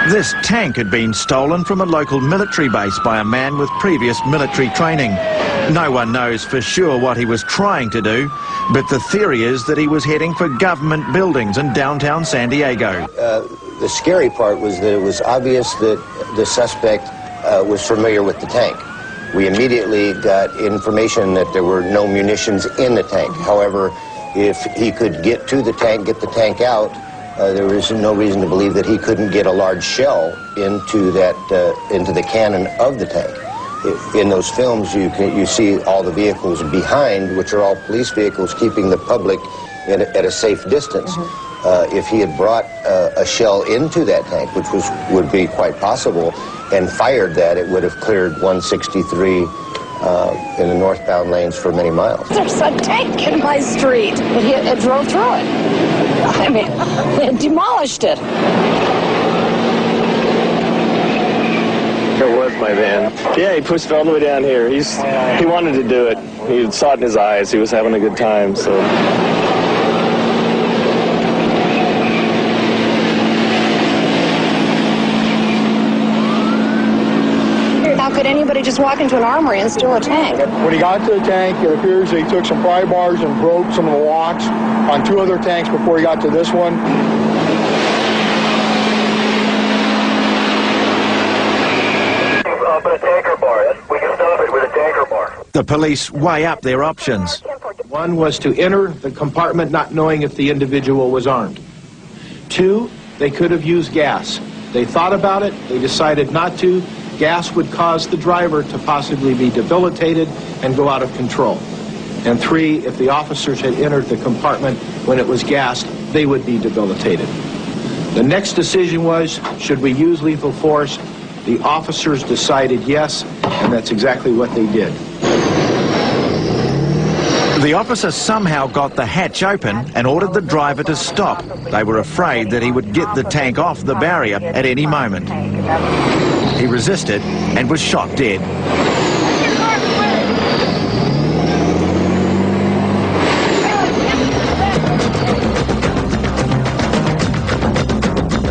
This tank had been stolen from a local military base by a man with previous military training. No one knows for sure what he was trying to do, but the theory is that he was heading for government buildings in downtown San Diego. The scary part was that it was obvious that the suspect was familiar with the tank. We immediately got information that there were no munitions in the tank. However, if he could get to the tank, get the tank out, there was no reason to believe that he couldn't get a large shell into the cannon of the tank. In those films, you see all the vehicles behind, which are all police vehicles, keeping the public at a safe distance. If he had brought a shell into that tank, which would be quite possible, and fired that, it would have cleared 163 in the northbound lanes for many miles. There's a tank in my street. It drove through it. I mean, it demolished it. It was my van. Yeah, he pushed it all the way down here. He wanted to do it. He saw it in his eyes. He was having a good time, so. How could anybody just walk into an armory and steal a tank? When he got to the tank, it appears that he took some pry bars and broke some of the locks on 2 other tanks before he got to this one. Put a tanker bar. We can stop it with a tanker bar. The police weigh up their options. One was to enter the compartment not knowing if the individual was armed. 2, they could have used gas. They thought about it, they decided not to. Gas would cause the driver to possibly be debilitated and go out of control. And 3, if the officers had entered the compartment when it was gassed, they would be debilitated. The next decision was, should we use lethal force? The officers decided yes, and that's exactly what they did. The officer somehow got the hatch open and ordered the driver to stop. They were afraid that he would get the tank off the barrier at any moment. He resisted and was shot dead.